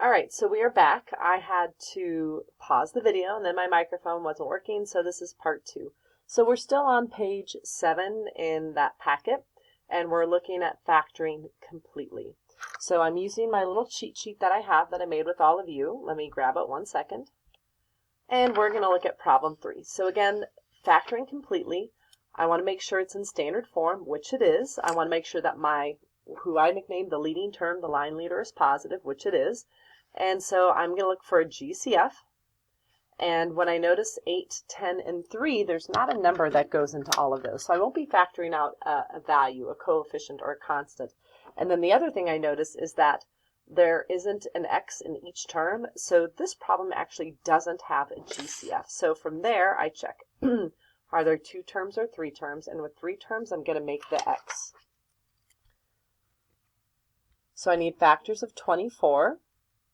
All right, so we are back. I had to pause the video and then my microphone wasn't working, so this is part 2. So we're still on page 7 in that packet, and we're looking at factoring completely. So I'm using my little cheat sheet that I have that I made with all of you. Let me grab it 1 second. And we're going to look at problem 3. So again, factoring completely, I want to make sure it's in standard form, which it is. I want to make sure that who I nicknamed the leading term, the line leader, is positive, which it is. And so I'm going to look for a GCF. And when I notice 8, 10, and 3, there's not a number that goes into all of those. So I won't be factoring out a value, a coefficient, or a constant. And then the other thing I notice is that there isn't an x in each term. So this problem actually doesn't have a GCF. So from there, I check, are there 2 terms or 3 terms? And with 3 terms, I'm going to make the x. So I need factors of 24.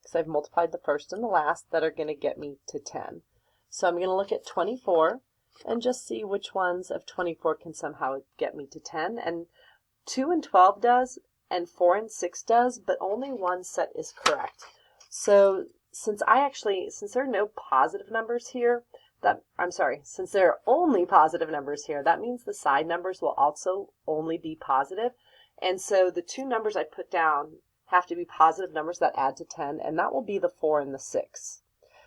Because I've multiplied the first and the last, that are going to get me to 10. So I'm going to look at 24 and just see which ones of 24 can somehow get me to 10. And 2 and 12 does, and 4 and 6 does, but only one set is correct. So since there are no positive numbers here, since there are only positive numbers here, that means the side numbers will also only be positive. And so the 2 numbers I put down have to be positive numbers that add to 10, and that will be the 4 and the 6.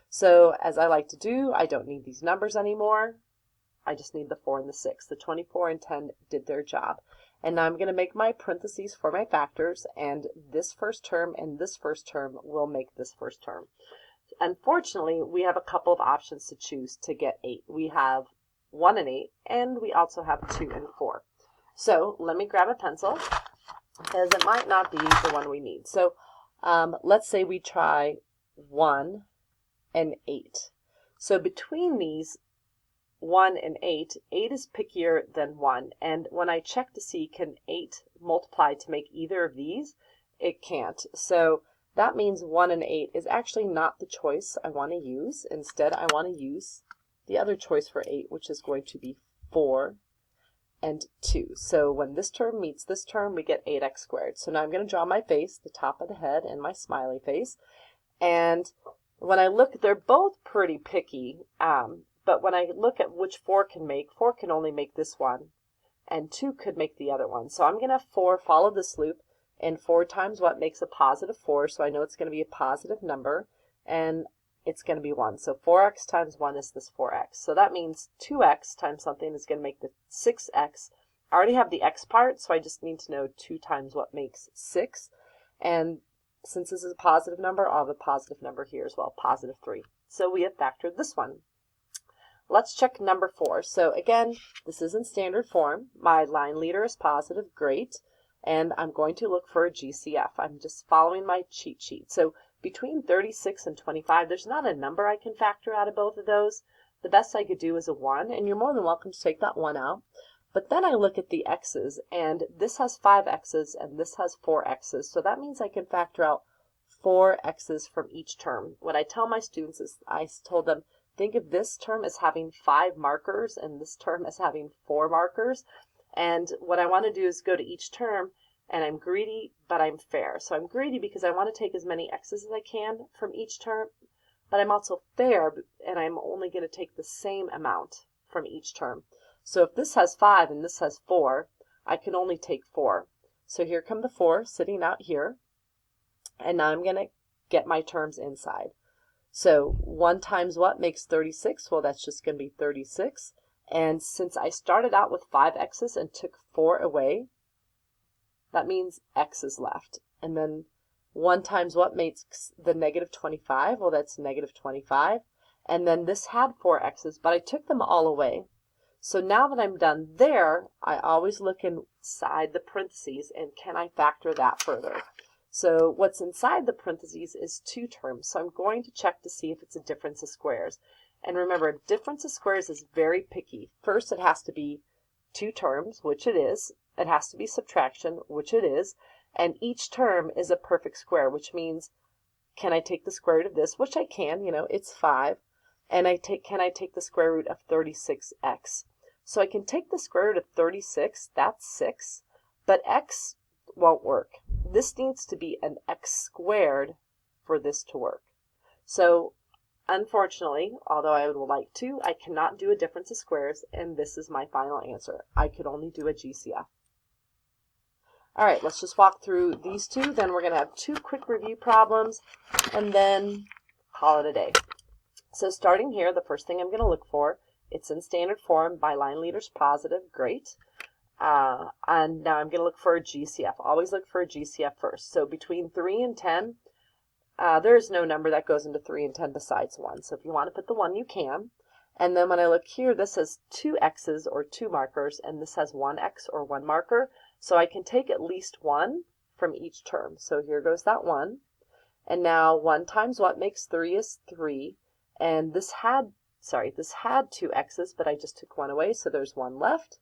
So as I like to do, I don't need these numbers anymore. I just need the 4 and the 6. The 24 and 10 did their job. And now I'm going to make my parentheses for my factors, and this first term and this first term will make this first term. Unfortunately, we have a couple of options to choose to get 8. We have 1 and 8, and we also have 2 and 4. So let me grab a pencil, because it might not be the one we need. So let's say we try 1 and 8. So between these 1 and 8, 8 is pickier than 1. And when I check to see can 8 multiply to make either of these, it can't. So that means 1 and 8 is actually not the choice I want to use. Instead, I want to use the other choice for 8, which is going to be 4 and 2. So when this term meets this term, we get 8x squared. So now I'm going to draw my face, the top of the head, and my smiley face. And when I look, they're both pretty picky, but when I look at which 4 can only make this one, and 2 could make the other one. So I'm going to have 4 follow this loop, and 4 times what makes a positive 4, so I know it's going to be a positive number, and it's going to be 1. So 4x times 1 is this 4x. So that means 2x times something is going to make the 6x. I already have the x part, so I just need to know 2 times what makes 6. And since this is a positive number, I'll have a positive number here as well, positive 3. So we have factored this one. Let's check number 4. So again, this is in standard form. My line leader is positive, great. And I'm going to look for a GCF. I'm just following my cheat sheet. So between 36 and 25, there's not a number I can factor out of both of those. The best I could do is a 1, and you're more than welcome to take that 1 out. But then I look at the x's, and this has 5 x's, and this has 4 x's. So that means I can factor out 4 x's from each term. What I tell my students is, I told them, think of this term as having 5 markers, and this term as having 4 markers. And what I want to do is go to each term, and I'm greedy, but I'm fair. So I'm greedy because I want to take as many x's as I can from each term, but I'm also fair, and I'm only going to take the same amount from each term. So if this has 5 and this has 4, I can only take 4. So here come the 4 sitting out here, and now I'm going to get my terms inside. So 1 times what makes 36? Well, that's just going to be 36. And since I started out with 5 x's and took 4 away, that means x is left. And then 1 times what makes the negative 25? Well, that's negative 25. And then this had 4 x's, but I took them all away. So now that I'm done there, I always look inside the parentheses, and can I factor that further? So what's inside the parentheses is 2 terms. So I'm going to check to see if it's a difference of squares. And remember, a difference of squares is very picky. First, it has to be 2 terms, which it is. It has to be subtraction, which it is. And each term is a perfect square, which means, can I take the square root of this? Which I can, it's 5. And can I take the square root of 36x? So I can take the square root of 36, that's 6, but x won't work. This needs to be an x squared for this to work. So unfortunately, although I would like to, I cannot do a difference of squares, and this is my final answer. I could only do a GCF. All right, let's just walk through these two, then we're going to have two quick review problems, and then call it a day. So starting here, the first thing I'm going to look for, it's in standard form, biline leaders positive, great. And now I'm going to look for a GCF. Always look for a GCF first. So between 3 and 10, there is no number that goes into 3 and 10 besides 1. So if you want to put the 1, you can. And then when I look here, this has 2 x's or 2 markers, and this has 1 x or 1 marker. So I can take at least 1 from each term. So here goes that 1. And now 1 times what makes 3 is 3. And this had 2 x's, but I just took 1 away, so there's 1 left.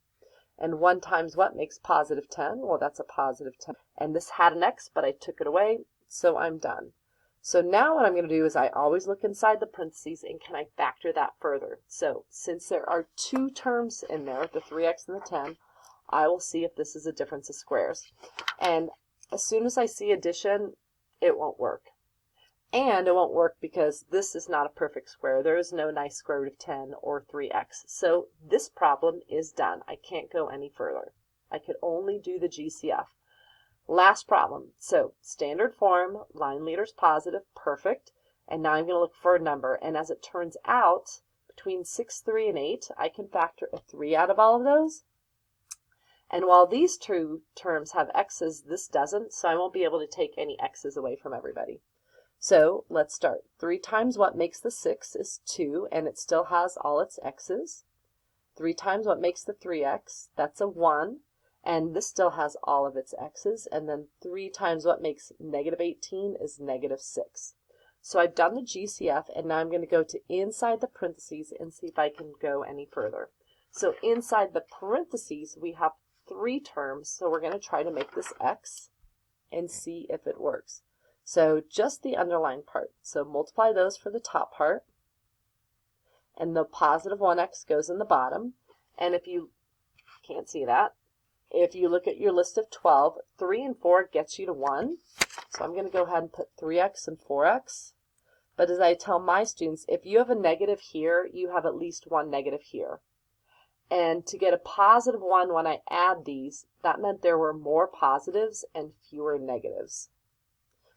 And 1 times what makes positive 10? Well, that's a positive 10. And this had an x, but I took it away, so I'm done. So now what I'm going to do is I always look inside the parentheses and can I factor that further. So since there are 2 terms in there, the 3x and the 10, I will see if this is a difference of squares. And as soon as I see addition, it won't work. And it won't work because this is not a perfect square. There is no nice square root of 10 or 3x. So this problem is done. I can't go any further. I could only do the GCF. Last problem. So standard form, line leaders positive, perfect. And now I'm going to look for a number. And as it turns out, between 6, 3, and 8, I can factor a 3 out of all of those. And while these two terms have x's, this doesn't, so I won't be able to take any x's away from everybody. So let's start. 3 times what makes the 6 is 2, and it still has all its x's. 3 times what makes the 3x, that's a 1, and this still has all of its x's. And then 3 times what makes negative 18 is negative 6. So I've done the GCF, and now I'm going to go to inside the parentheses and see if I can go any further. So inside the parentheses, we have 3 terms, so we're going to try to make this x and see if it works. So just the underlined part. So multiply those for the top part, and the positive 1x goes in the bottom. And if you can't see that, if you look at your list of 12, 3 and 4 gets you to 1. So I'm going to go ahead and put 3x and 4x. But as I tell my students, if you have a negative here, you have at least 1 negative here. And to get a positive 1 when I add these, that meant there were more positives and fewer negatives.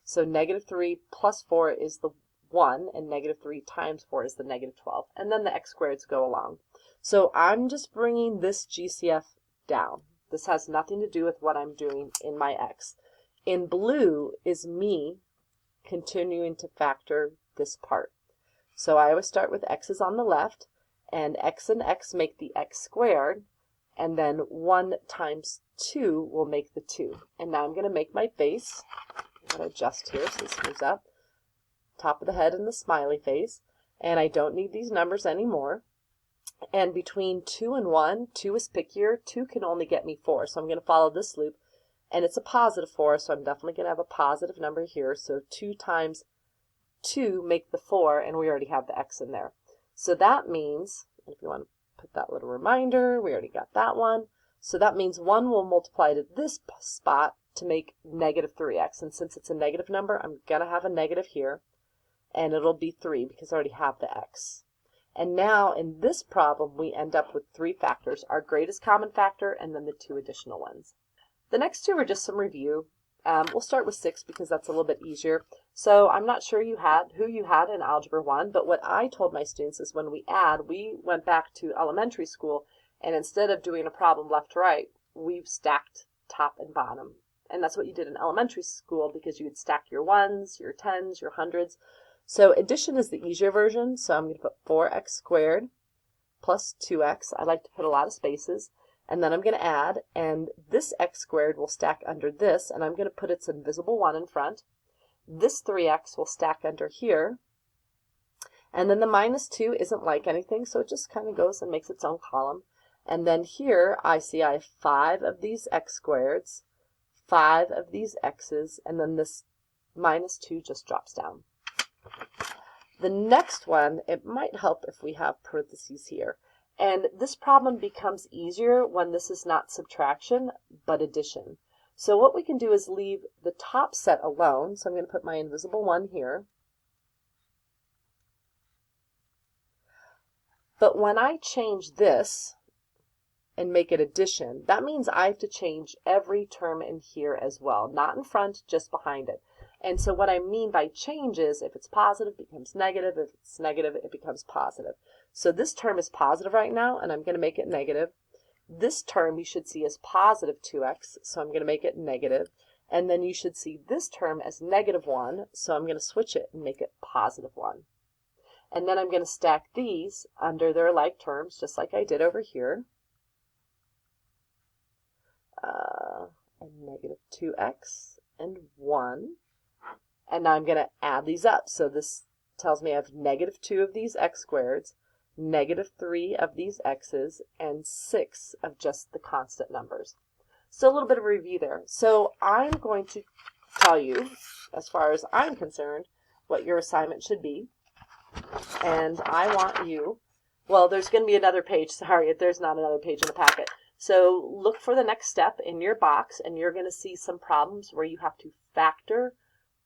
So negative 3 plus 4 is the 1, and negative 3 times 4 is the negative 12. And then the x squareds go along. So I'm just bringing this GCF down. This has nothing to do with what I'm doing in my x. In blue is me continuing to factor this part. So I always start with x's on the left, and x and x make the x squared, and then 1 times 2 will make the 2. And now I'm going to make my face. I'm going to adjust here so this moves up. Top of the head and the smiley face. And I don't need these numbers anymore. And between 2 and 1, 2 is pickier. 2 can only get me 4. So I'm going to follow this loop. And it's a positive 4, so I'm definitely going to have a positive number here. So 2 times 2 make the 4, and we already have the x in there. So that means, if you want to put that little reminder, we already got that one. So that means 1 will multiply to this spot to make negative 3x. And since it's a negative number, I'm going to have a negative here. And it'll be 3 because I already have the x. And now in this problem, we end up with 3 factors, our greatest common factor and then the 2 additional ones. The next 2 are just some review. We'll start with 6 because that's a little bit easier. So I'm not sure who you had in Algebra 1, but what I told my students is when we add, we went back to elementary school, and instead of doing a problem left to right, we've stacked top and bottom. And that's what you did in elementary school because you would stack your 1s, your 10s, your 100s. So addition is the easier version, so I'm going to put 4x squared plus 2x. I like to put a lot of spaces. And then I'm going to add, and this x squared will stack under this, and I'm going to put its invisible 1 in front. This 3x will stack under here. And then the minus 2 isn't like anything, so it just kind of goes and makes its own column. And then here I have 5 of these x squareds, 5 of these x's, and then this minus 2 just drops down. The next one, it might help if we have parentheses here. And this problem becomes easier when this is not subtraction, but addition. So what we can do is leave the top set alone. So I'm going to put my invisible one here. But when I change this and make it addition, that means I have to change every term in here as well. Not in front, just behind it. And so what I mean by change is if it's positive, it becomes negative. If it's negative, it becomes positive. So this term is positive right now, and I'm going to make it negative. This term you should see as positive 2x, so I'm going to make it negative. And then you should see this term as negative 1, so I'm going to switch it and make it positive 1. And then I'm going to stack these under their like terms, just like I did over here. And negative 2x and 1. And now I'm going to add these up. So this tells me I have negative 2 of these x squareds, negative 3 of these x's, and 6 of just the constant numbers. So a little bit of a review there. So I'm going to tell you, as far as I'm concerned, what your assignment should be. And I want you, well, there's going to be another page. Sorry, there's not another page in the packet. So look for the next step in your box, and you're going to see some problems where you have to factor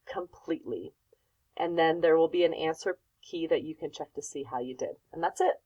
completely. And then there will be an answer key that you can check to see how you did. And that's it.